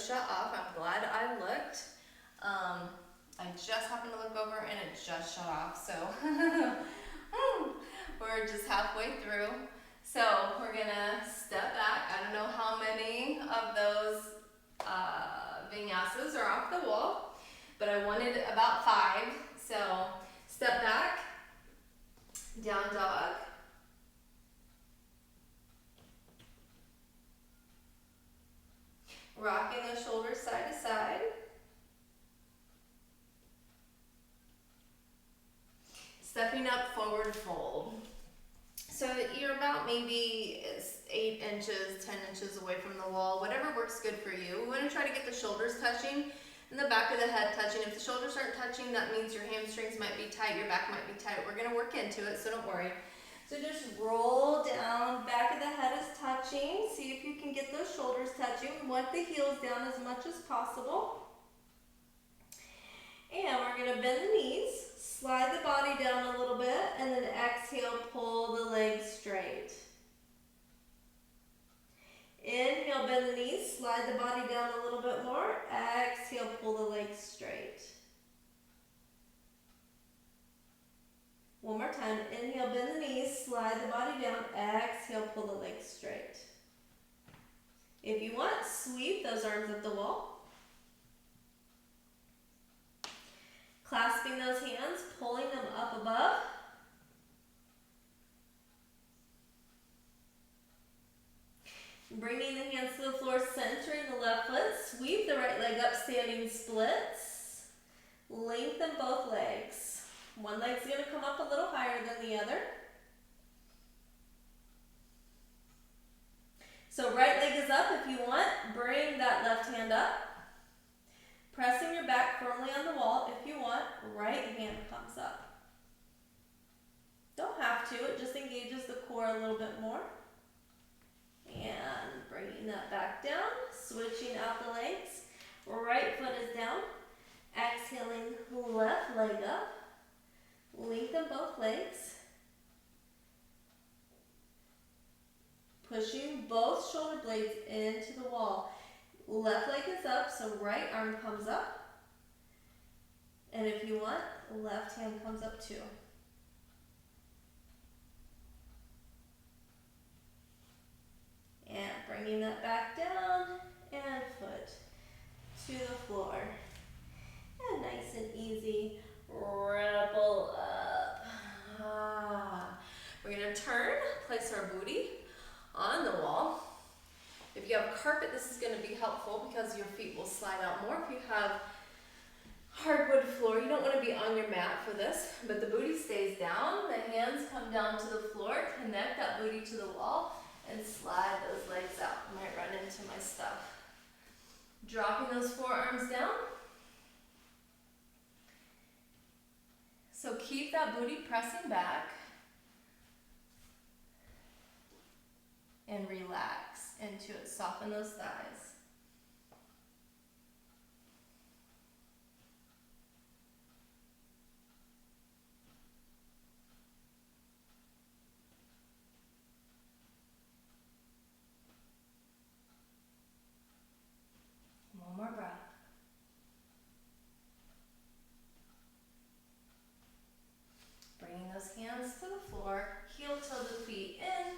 shut off. I'm glad I looked. I just happened to look over and it just shut off, so we're just halfway through. So we're gonna step back. I don't know how many of those vinyasas are off the wall, but I wanted about 5. So step back, down dog, rocking the shoulders side to side, stepping up, forward fold. So you're about maybe 8 inches, 10 inches away from the wall, whatever works good for you. We want to try to get the shoulders touching and the back of the head touching. If the shoulders aren't touching, that means your hamstrings might be tight, your back might be tight. We're going to work into it, so don't worry. So just roll down, back of the head is touching. See if you can get those shoulders touching. We want the heels down as much as possible. And we're going to bend the knees, slide the body down a little bit, and then exhale, pull the legs straight. Inhale, bend the knees, slide the body down a little bit more. Exhale, pull the legs straight. One more time. Inhale, bend the knees, slide the body down. Exhale, pull the legs straight. If you want, sweep those arms at the wall. Clasping those hands, pulling them up above. Bringing the hands to the floor, centering the left foot. Sweep the right leg up, standing splits. Lengthen both legs. One leg's going to come up a little higher than the other. So right leg is up. If you want, bring that left hand up. Pressing your back firmly on the wall. If you want, right hand comes up. Don't have to. It just engages the core a little bit more. And bringing that back down. Switching out the legs. Right foot is down. Exhaling, left leg up. Lengthen both legs. Pushing both shoulder blades into the wall. Left leg is up, so right arm comes up. And if you want, left hand comes up too. And bringing that back down and foot to the floor. And nice and easy. Ripple up. We're going to turn, place our booty on the wall. If you have carpet, this is going to be helpful because your feet will slide out more. If you have hardwood floor, you don't want to be on your mat for this, but the booty stays down. The hands come down to the floor. Connect that booty to the wall and slide those legs out. I might run into my stuff. Dropping those forearms down. So keep that booty pressing back and relax into it. Soften those thighs. One more breath. Bringing those hands to the floor, heel toe the feet in.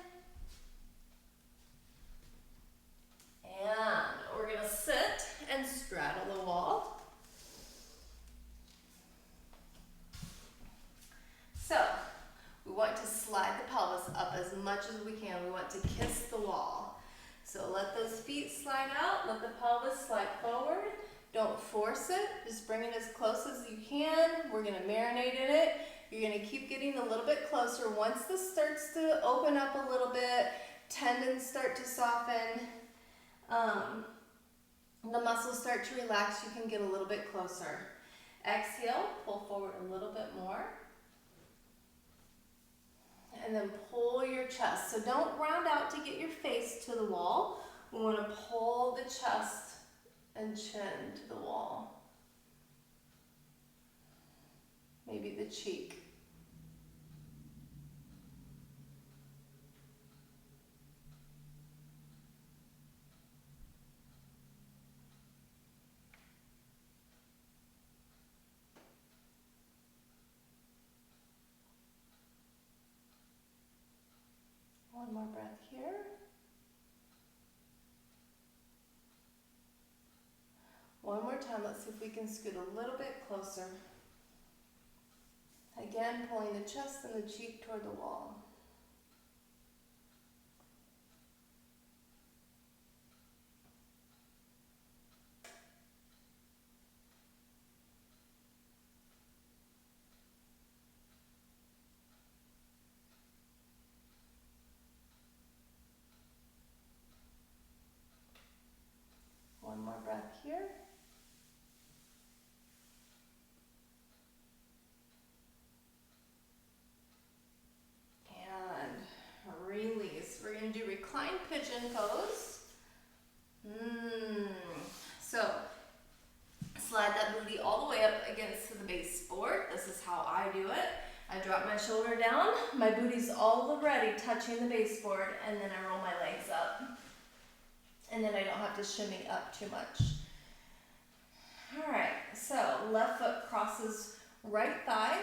And we're going to sit and straddle the wall. So, we want to slide the pelvis up as much as we can. We want to kiss the wall. So let those feet slide out, let the pelvis slide forward. Don't force it, just bring it as close as you can. We're going to marinate in it. You're going to keep getting a little bit closer. Once this starts to open up a little bit, tendons start to soften, the muscles start to relax, you can get a little bit closer. Exhale, pull forward a little bit more. And then pull your chest. So don't round out to get your face to the wall. We want to pull the chest and chin to the wall. Maybe the cheek. One more breath here. One more time, let's see if we can scoot a little bit closer. Again, pulling the chest and the cheek toward the wall. One more breath here. And release. We're going to do reclined pigeon pose. So, slide that booty all the way up against the baseboard. This is how I do it. I drop my shoulder down, my booty's already touching the baseboard, and then I roll my legs up. And then I don't have to shimmy up too much. Alright, so left foot crosses right thigh,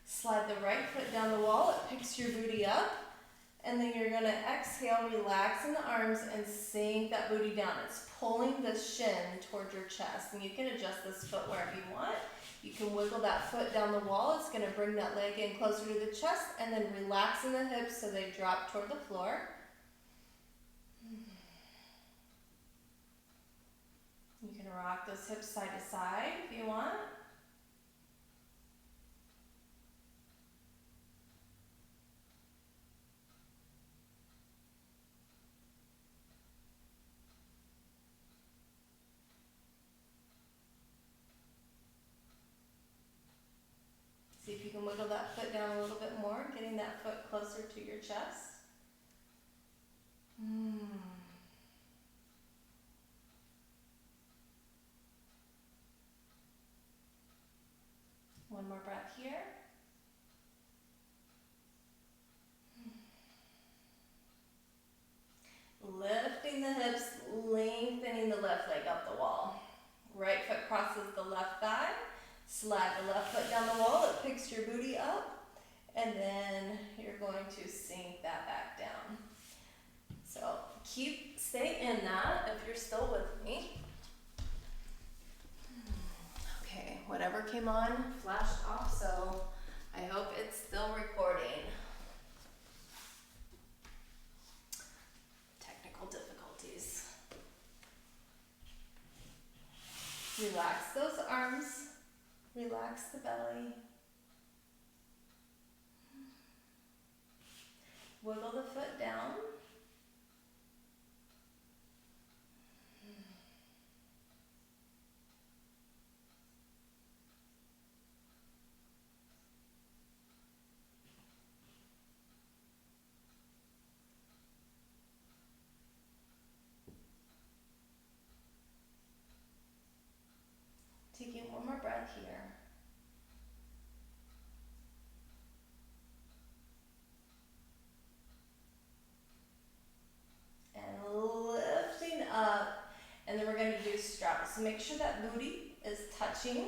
slide the right foot down the wall, it picks your booty up, and then you're gonna exhale, relax in the arms, and sink that booty down. It's pulling the shin towards your chest, and you can adjust this foot wherever you want. You can wiggle that foot down the wall, it's gonna bring that leg in closer to the chest, and then relax in the hips so they drop toward the floor. You can rock those hips side to side if you want. See if you can wiggle that foot down a little bit more, getting that foot closer to your chest. One more breath here. Lifting the hips, lengthening the left leg up the wall. Right foot crosses the left thigh. Slide the left foot down the wall, it picks your booty up, and then you're going to sink that back down. So stay in that if you're still with me. Okay, whatever came on flashed off, so I hope it's still recording. Technical difficulties. Relax those arms, relax the belly. Wiggle the foot down. Taking one more breath here. And lifting up, and then we're going to do straddle. So make sure that booty is touching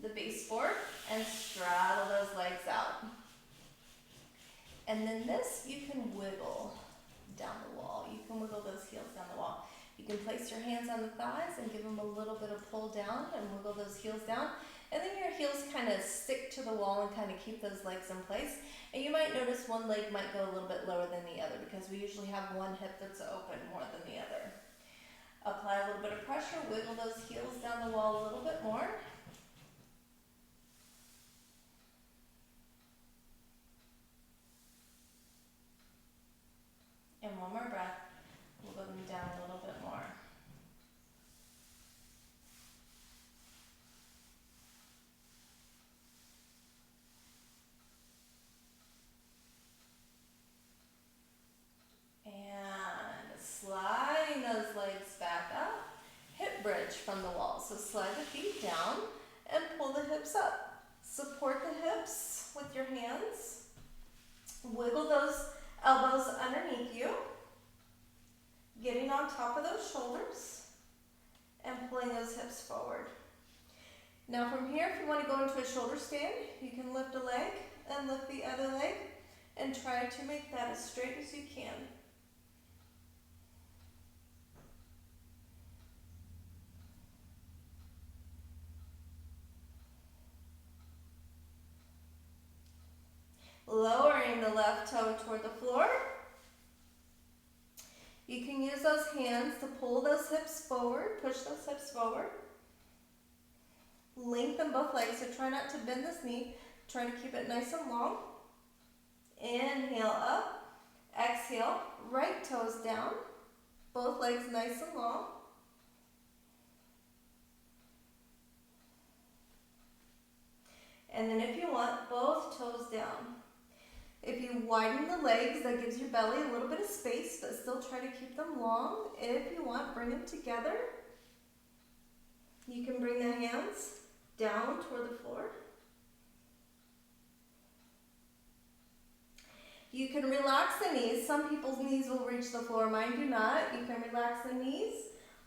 the baseboard and straddle those legs out. And then this you can wiggle down the wall. You can wiggle those heels down the wall. You can place your hands on the thighs and give them a little bit of pull down and wiggle those heels down. And then your heels kind of stick to the wall and kind of keep those legs in place. And you might notice one leg might go a little bit lower than the other because we usually have one hip that's open more than the other. Apply a little bit of pressure, wiggle those heels down the wall a little bit more. And one more breath, wiggle them down a little bit more. And sliding those legs back up, hip bridge from the wall. So slide the feet down and pull the hips up. Support the hips with your hands. Wiggle those elbows underneath you, getting on top of those shoulders and pulling those hips forward. Now from here, if you want to go into a shoulder stand, you can lift a leg and lift the other leg and and try to make that as straight as you can. Lowering the left toe toward the floor. You can use those hands to pull those hips forward, push those hips forward. Lengthen both legs, so try not to bend this knee. Try to keep it nice and long. Inhale up, exhale, right toes down, both legs nice and long. And then if you want, both toes down. If you widen the legs, that gives your belly a little bit of space, but still try to keep them long. If you want, bring them together. You can bring the hands down toward the floor. You can relax the knees. Some people's knees will reach the floor, mine do not. You can relax the knees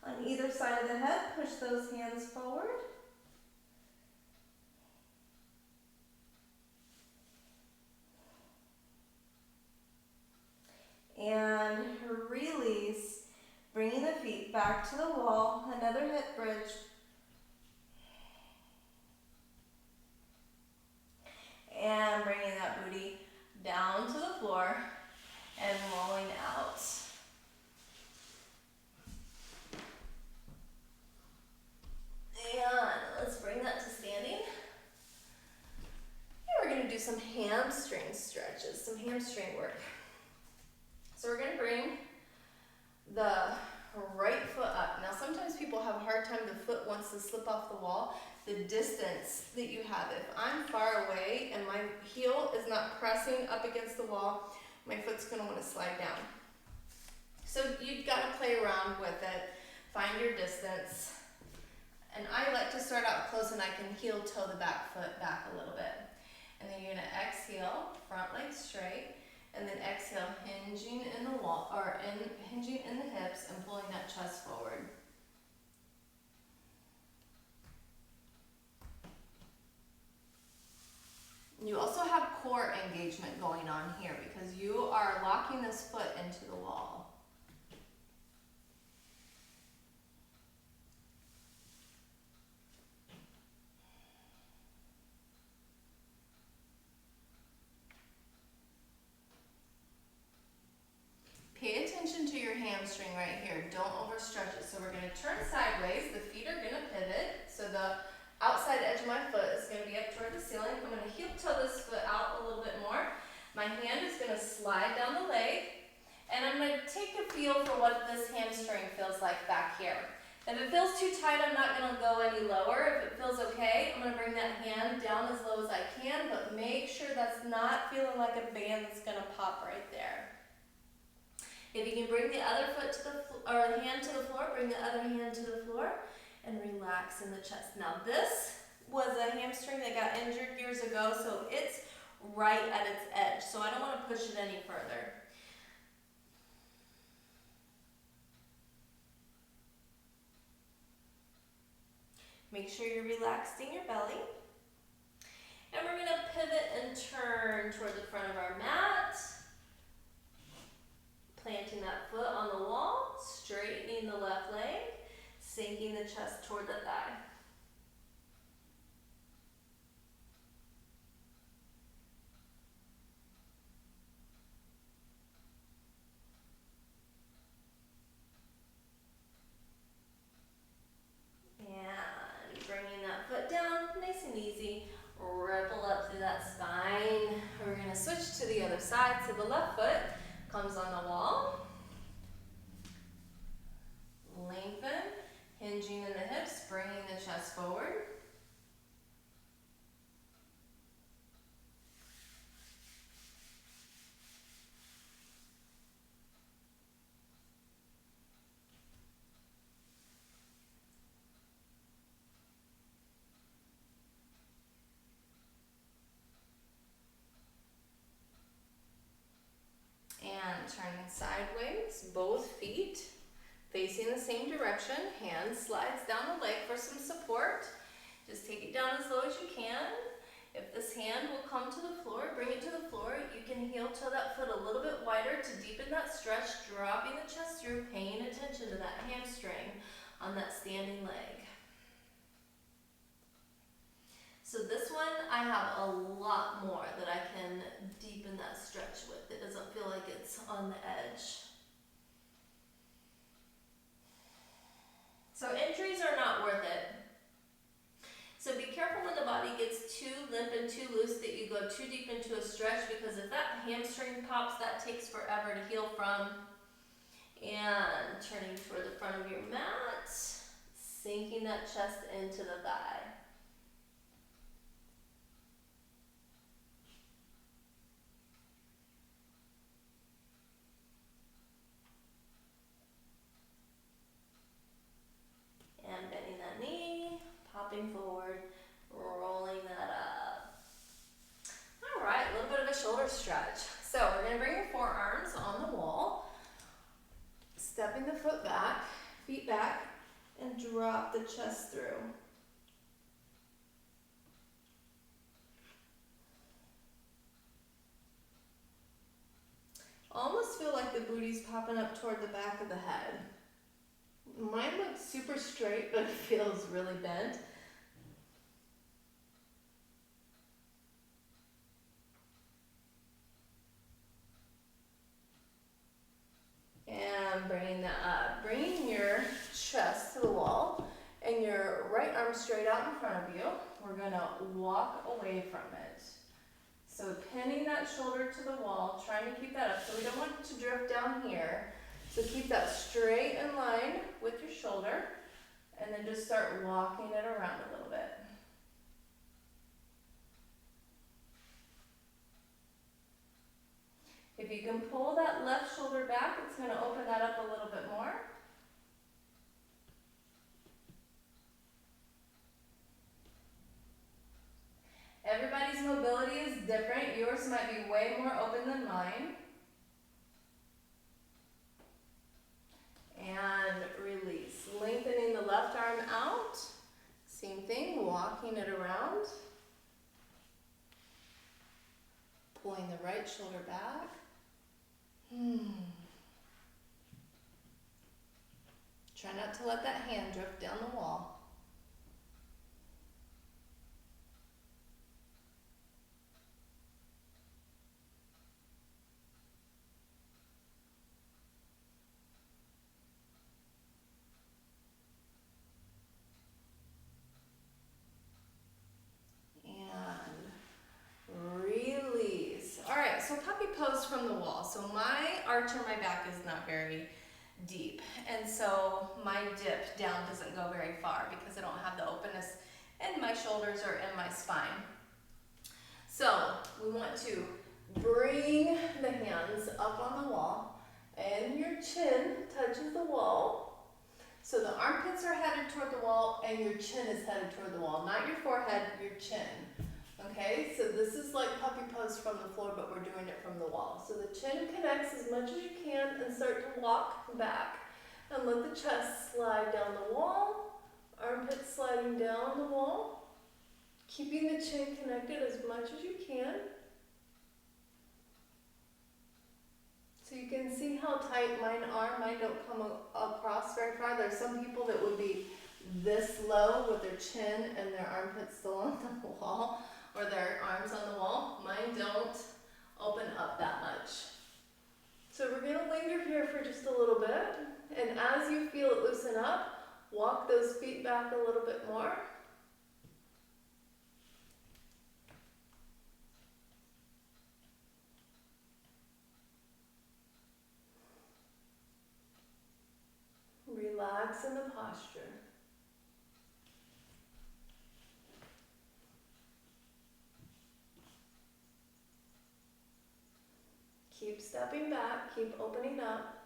on either side of the head. Push those hands forward. And release, bringing the feet back to the wall, another hip bridge. And bringing that booty down to the floor and rolling out. And let's bring that to standing. And we're going to do some hamstring stretches, some hamstring work. So we're going to bring the right foot up. Now sometimes people have a hard time, the foot wants to slip off the wall. The distance that you have, if I'm far away and my heel is not pressing up against the wall, my foot's going to want to slide down. So you've got to play around with it, find your distance. And I like to start out close and I can heel toe the back foot back a little bit. And then you're going to exhale, front leg straight. And then exhale, hinging in the wall, or hinging in the hips and pulling that chest forward. You also have core engagement going on here because you are locking this foot into the wall. Pay attention to your hamstring right here. Don't overstretch it. So we're going to turn sideways. The feet are going to pivot. So the outside edge of my foot is going to be up toward the ceiling. I'm going to heel toe this foot out a little bit more. My hand is going to slide down the leg. And I'm going to take a feel for what this hamstring feels like back here. If it feels too tight, I'm not going to go any lower. If it feels okay, I'm going to bring that hand down as low as I can. But make sure that's not feeling like a band that's going to pop right there. If you can bring the other foot to the hand to the floor, bring the other hand to the floor and relax in the chest. Now this was a hamstring that got injured years ago, so it's right at its edge. So I don't want to push it any further. Make sure you're relaxing your belly. And we're going to pivot and turn toward the front of our mat. Planting that foot on the wall, straightening the left leg, sinking the chest toward the thigh. And bringing that foot down, nice and easy. Ripple up through that spine. We're going to switch to the other side. So the left foot comes on the wall. Lengthen, hinging in the hips, bringing the chest forward. And turning sideways, both feet facing the same direction. Hand slides down the leg for some support. Just take it down as low as you can. If this hand will come to the floor, bring it to the floor, you can heel toe that foot a little bit wider to deepen that stretch, dropping the chest through, paying attention to that hamstring on that standing leg. So this one, I have a lot more that I can deepen that stretch with. It doesn't feel like it's on the edge. So injuries are not worth it. So be careful when the body gets too limp and too loose that you go too deep into a stretch, because if that hamstring pops, that takes forever to heal from. And turning toward the front of your mat, sinking that chest into the thigh. And bending that knee, popping forward, rolling that up. All right, a little bit of a shoulder stretch. So we're gonna bring your forearms on the wall, stepping the foot back, feet back, and drop the chest through. Almost feel like the booty's popping up toward the back of the head. Mine looks super straight, but it feels really bent. And bringing that up. Bringing your chest to the wall and your right arm straight out in front of you. We're gonna walk away from it. So pinning that shoulder to the wall, trying to keep that up. So we don't want it to drift down here. So keep that straight in line with your shoulder, and then just start walking it around a little bit. If you can pull that left shoulder back, it's going to open that up a little bit more. Everybody's mobility is different. Yours might be way more open than mine. And release. Lengthening the left arm out. Same thing, walking it around. Pulling the right shoulder back. Try not to let that hand drift down the wall. From the wall. So my arch on my back is not very deep, and so my dip down doesn't go very far because I don't have the openness in my shoulders or in my spine. So we want to bring the hands up on the wall and your chin touches the wall. So the armpits are headed toward the wall and your chin is headed toward the wall, not your forehead, your chin. Okay, so this is like puppy pose from the floor, but we're doing it from the wall. So the chin connects as much as you can and start to walk back. And let the chest slide down the wall, armpits sliding down the wall, keeping the chin connected as much as you can. So you can see how tight mine are. Mine don't come across very far. There's some people that would be this low with their chin and their armpits still on the wall, or their arms on the wall. Mine don't open up that much. So we're gonna linger here for just a little bit, and as you feel it loosen up, walk those feet back a little bit more. Relax in the posture. Keep stepping back, keep opening up.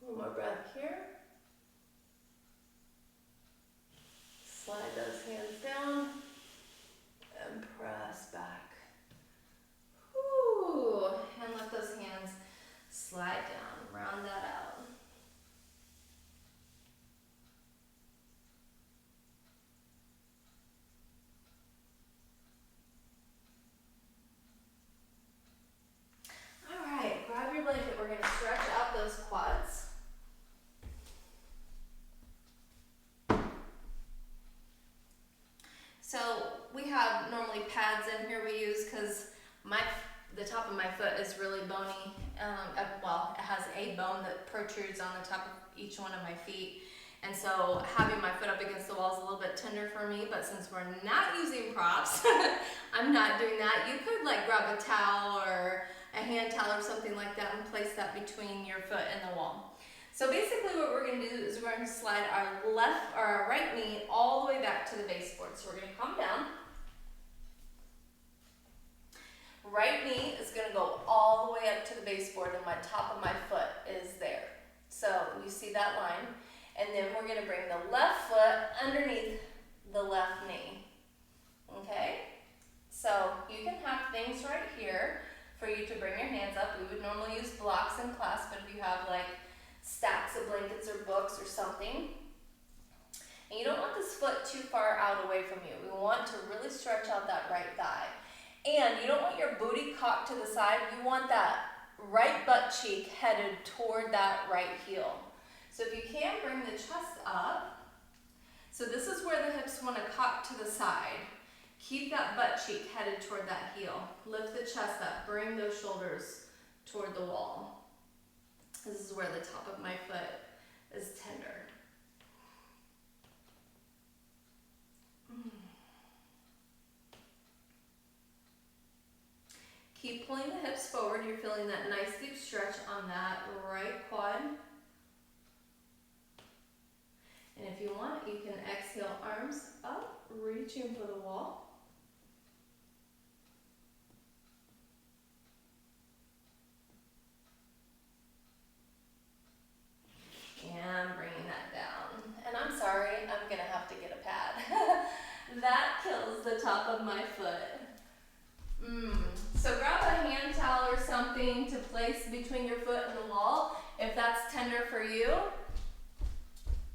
One more breath here. Slide those hands down and press back. Whew. And let pads in here we use because the top of my foot is really bony. Well, it has a bone that protrudes on the top of each one of my feet. And so having my foot up against the wall is a little bit tender for me, but since we're not using props, I'm not doing that. You could like grab a towel or a hand towel or something like that and place that between your foot and the wall. So basically what we're going to do is we're going to slide our right knee all the way back to the baseboard. So we're going to come down. Right knee is going to go all the way up to the baseboard and my top of my foot is there. So you see that line. And then we're going to bring the left foot underneath the left knee. Okay? So you can have things right here for you to bring your hands up. We would normally use blocks in class, but if you have like stacks of blankets or books or something, and you don't want this foot too far out away from you. We want to really stretch out that right thigh. And you don't want your booty cocked to the side. You want that right butt cheek headed toward that right heel. So if you can, bring the chest up. So this is where the hips want to cock to the side. Keep that butt cheek headed toward that heel. Lift the chest up. Bring those shoulders toward the wall. This is where the top of my foot is tender. Keep pulling the hips forward. You're feeling that nice deep stretch on that right quad. And if you want, you can exhale, arms up, reaching for the wall. And bringing that down. And I'm sorry, I'm going to have to get a pad. That kills the top of my foot. So grab a hand towel or something to place between your foot and the wall if that's tender for you.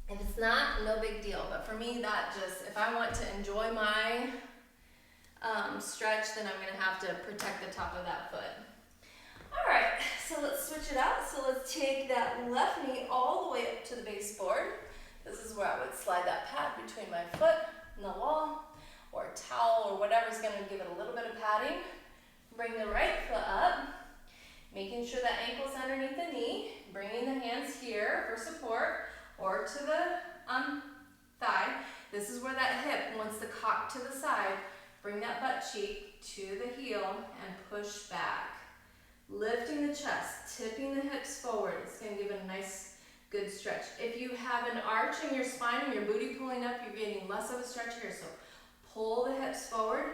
If it's not, no big deal. But for me, if I want to enjoy my stretch, then I'm going to have to protect the top of that foot. All right, so let's switch it out. So let's take that left knee all the way up to the baseboard. This is where I would slide that pad between my foot and the wall, or a towel, or whatever's going to give it a little bit of padding. Bring the right foot up, making sure that ankle's underneath the knee, bringing the hands here for support, or to the thigh. This is where that hip wants to cock to the side. Bring that butt cheek to the heel and push back. Lifting the chest, tipping the hips forward. It's going to give it a nice, good stretch. If you have an arch in your spine and your booty pulling up, you're getting less of a stretch here. So pull the hips forward.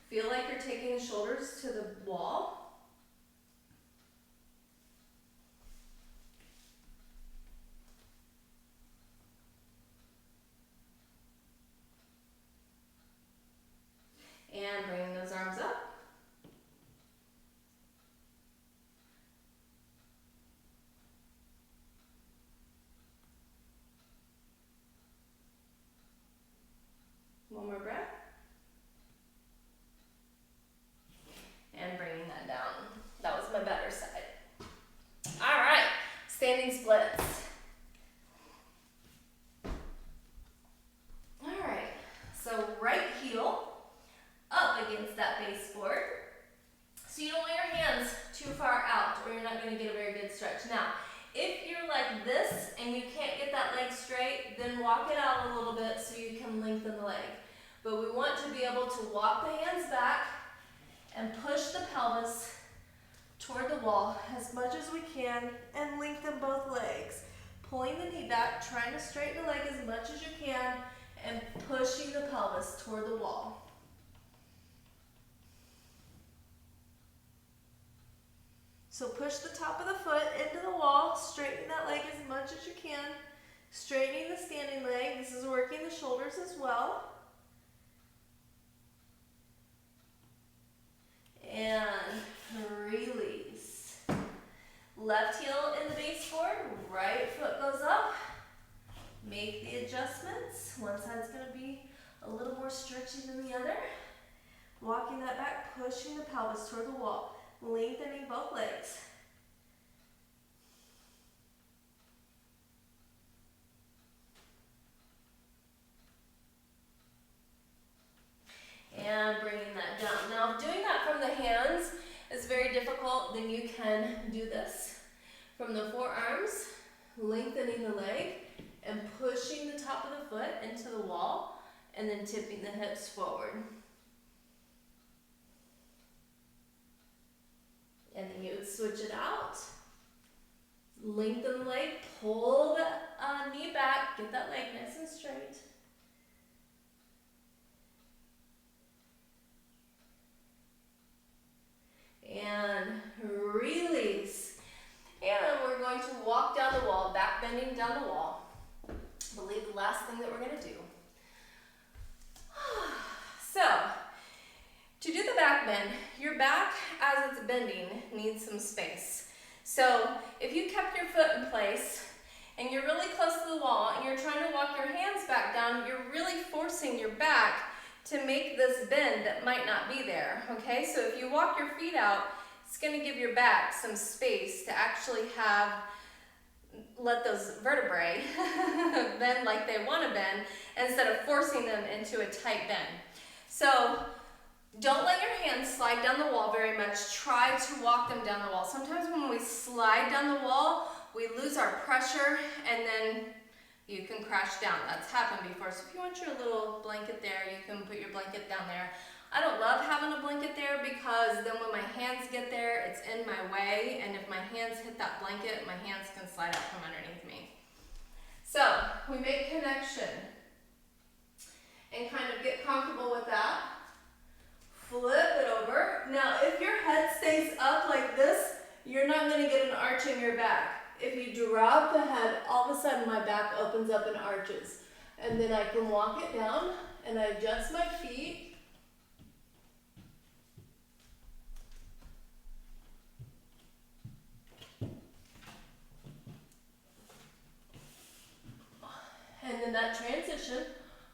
Feel like you're taking the shoulders to the wall. And bringing those arms up. One more breath. And bringing that down. That was my better side. All right, standing splits. All right, so right heel up against that baseboard. So you don't want your hands too far out or you're not going to get a very good stretch. Now, if you're like this and you can't get that leg straight, then walk it out a little bit so you can lengthen the leg. But we want to be able to walk the hands back and push the pelvis toward the wall as much as we can and lengthen both legs. Pulling the knee back, trying to straighten the leg as much as you can and pushing the pelvis toward the wall. So push the top of the foot into the wall, straighten that leg as much as you can, straightening the standing leg. This is working the shoulders as well. And release. Left heel in the baseboard, right foot goes up. Make the adjustments. One side's going to be a little more stretchy than the other. Walking that back, pushing the pelvis toward the wall. Lengthening both legs. And bringing that down. difficult, then you can do this from the forearms, lengthening the leg and pushing the top of the foot into the wall and then tipping the hips forward. And then you would switch it out. Lengthen the leg, pull the knee back, get that leg nice and straight. And release. And we're going to walk down the wall, back bending down the wall. I believe the last thing that we're going to do. So, to do the back bend, your back as it's bending needs some space. So, if you kept your foot in place and you're really close to the wall and you're trying to walk your hands back down, you're really forcing your back to make this bend that might not be there, okay? So if you walk your feet out, it's gonna give your back some space to actually let those vertebrae bend like they wanna bend instead of forcing them into a tight bend. So don't let your hands slide down the wall very much. Try to walk them down the wall. Sometimes when we slide down the wall, we lose our pressure and then you can crash down. That's happened before. So if you want your little blanket there, you can put your blanket down there. I don't love having a blanket there because then when my hands get there, it's in my way. And if my hands hit that blanket, my hands can slide out from underneath me. So we make connection and kind of get comfortable with that. Flip it over. Now, if your head stays up like this, you're not going to get an arch in your back. If you drop the head, all of a sudden my back opens up and arches. And then I can walk it down and I adjust my feet. And then that transition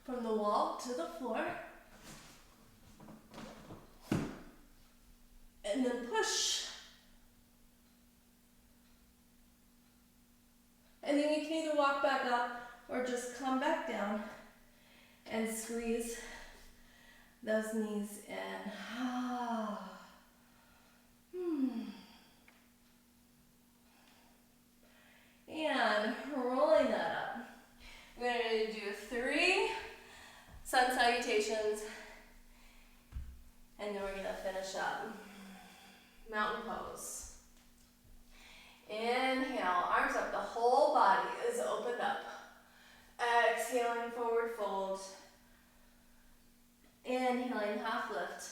from the wall to the floor. And then push. And then you can either walk back up or just come back down and squeeze those knees in. And rolling that up. We're going to do 3 sun salutations and then we're going to finish up. Mountain pose. Inhale, arms up, the whole body is opened up. Exhaling, forward fold. Inhaling, half lift.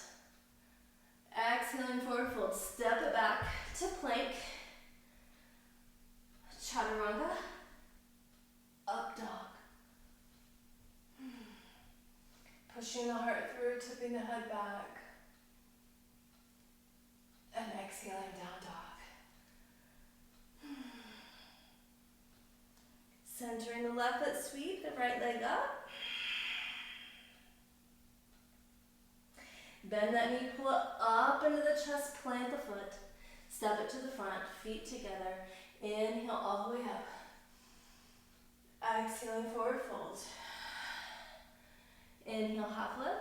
Exhaling, forward fold. Step it back to plank. Chaturanga. Up dog. Pushing the heart through, tipping the head back. And exhaling, down dog. Centering the left foot, sweep the right leg up. Bend that knee, pull it up into the chest, plant the foot. Step it to the front, feet together. Inhale all the way up. Exhaling, forward fold. Inhale, half lift.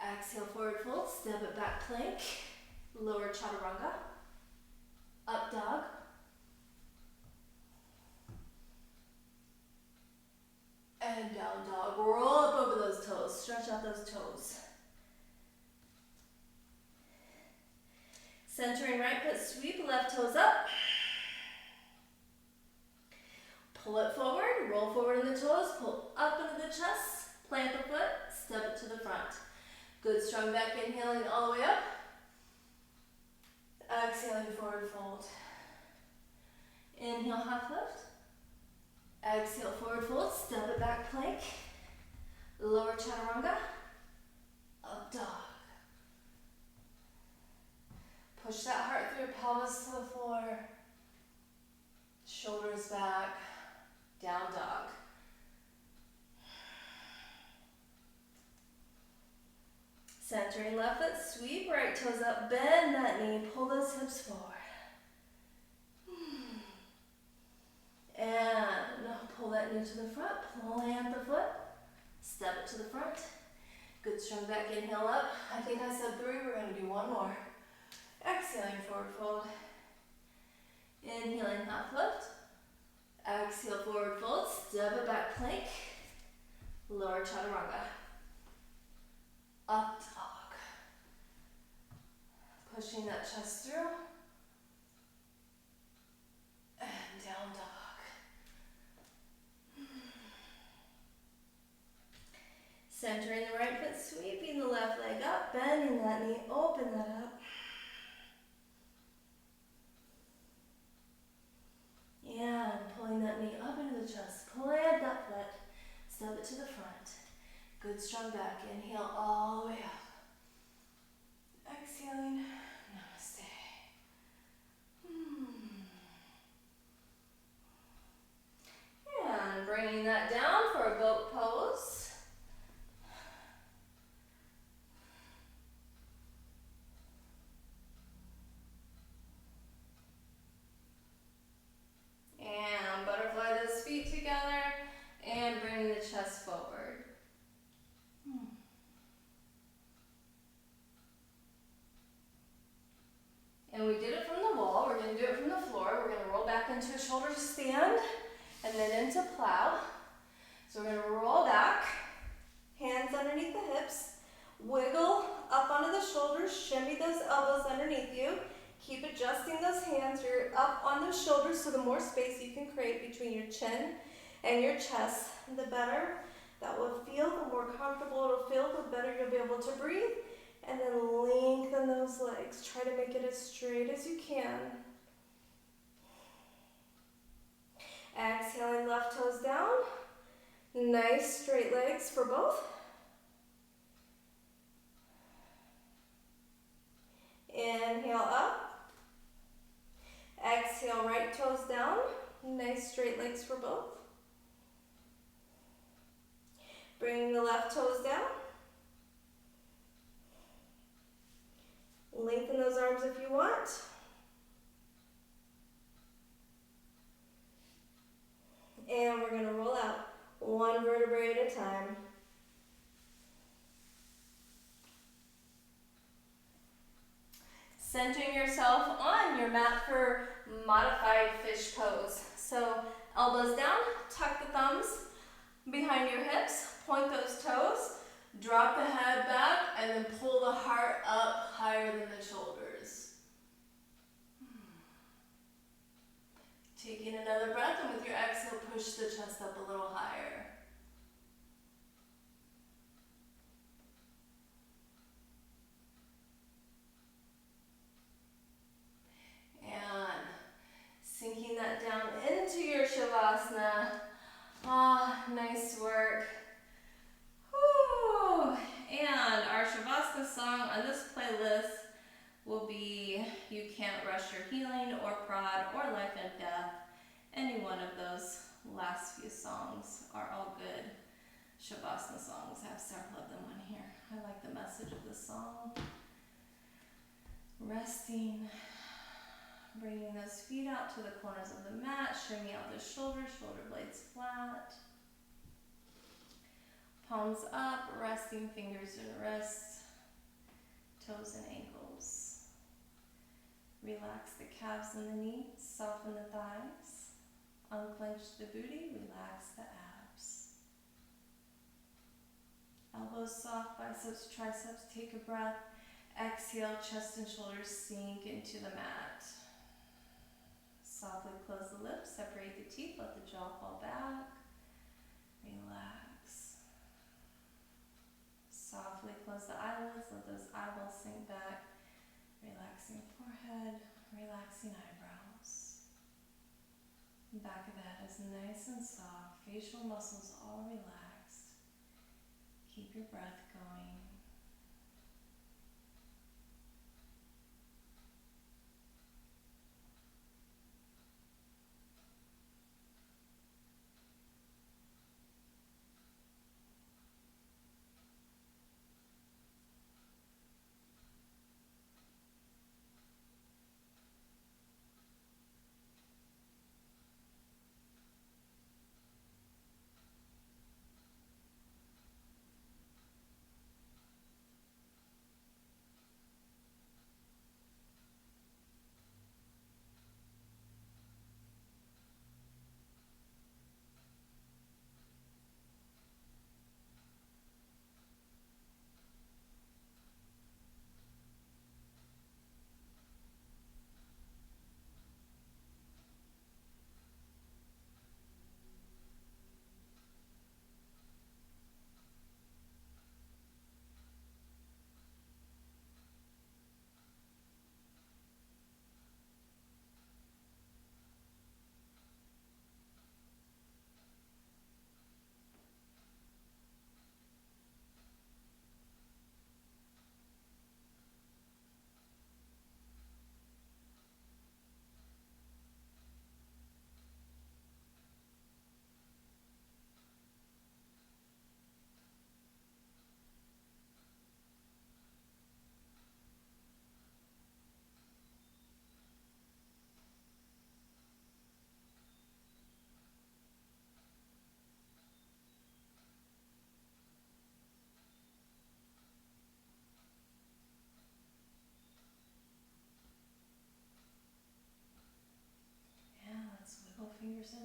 Exhale, forward fold. Step it back, plank. Lower chaturanga. Up dog. And down dog. Roll up over those toes. Stretch out those toes. Centering right foot, sweep left toes up. Pull it forward, roll forward in the toes, pull up into the chest, plant the foot, step it to the front. Good strong back, inhaling all the way up. Exhaling, forward fold. Inhale, half lift. Exhale, forward fold, step it back, plank. Lower chaturanga. Up dog. Push that heart through your pelvis to the floor. Shoulders back. Down dog. Centering left foot, sweep right toes up, bend that knee, pull those hips forward. And pull that knee to the front, plant the foot, step it to the front. Good strong back, inhale up. I think I said 3, we're gonna do 1 more. Exhaling, forward fold. Inhaling, half lift. Exhale, forward fold. Step it back, plank. Lower chaturanga. Up dog. Pushing that chest through. And down dog. Centering the right foot, sweeping the left leg up, bending that knee, open that up. And pulling that knee up into the chest, plant that foot, step it to the front. Good strong back, inhale all the way up. Exhaling, namaste. And bringing that down for a goat pose. And butterfly those feet together and bring the chest forward. And we did it from the wall. We're going to do it from the floor. We're going to roll back into a shoulder stand and then into plow. So we're going to roll back, hands underneath the hips, wiggle up onto the shoulders, shimmy those elbows underneath you. Keep adjusting those hands. You're up on those shoulders, so the more space you can create between your chin and your chest, the better that will feel, the more comfortable it'll feel, the better you'll be able to breathe. And then lengthen those legs. Try to make it as straight as you can. Exhaling, left toes down. Nice straight legs for both. Inhale up. Exhale, right toes down. Nice straight legs for both. Bring the left toes down. Lengthen those arms if you want. And we're going to roll out one vertebrae at a time. Centering yourself on your mat for modified fish pose. So elbows down, tuck the thumbs behind your hips, point those toes, drop the head back, and then pull the heart up higher than the shoulders. Taking another breath, and with your exhale, push the chest up a little higher. And sinking that down into your Shavasana. Nice work. Whew. And our Shavasana song on this playlist will be You Can't Rush Your Healing, or Prod, or Life and Death. Any one of those last few songs are all good Shavasana songs. I have several of them on here. I like the message of the song. Resting. Bringing those feet out to the corners of the mat, stringing out the shoulders, shoulder blades flat. Palms up, resting fingers and wrists, toes and ankles. Relax the calves and the knees, soften the thighs. Unclench the booty, relax the abs. Elbows soft, biceps, triceps, take a breath. Exhale, chest and shoulders sink into the mat. Softly close the lips, separate the teeth, let the jaw fall back. Relax. Softly close the eyelids, let those eyeballs sink back. Relaxing forehead, relaxing eyebrows. Back of the head is nice and soft, facial muscles all relaxed. Keep your breath going.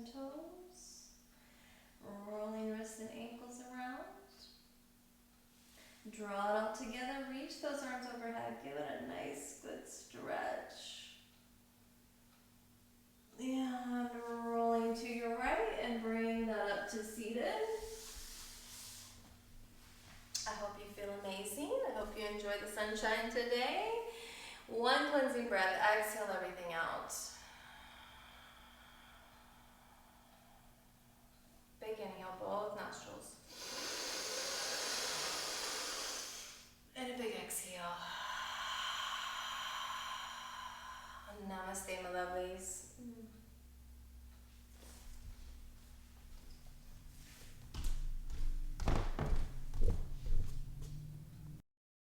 and toes. Rolling wrists and ankles around. Draw it all together, reach those arms overhead, give it a nice good stretch. And rolling to your right and bringing that up to seated. I hope you feel amazing. I hope you enjoy the sunshine today. One cleansing breath, exhale everything out. Big inhale, both nostrils. And a big exhale. Namaste, my lovelies.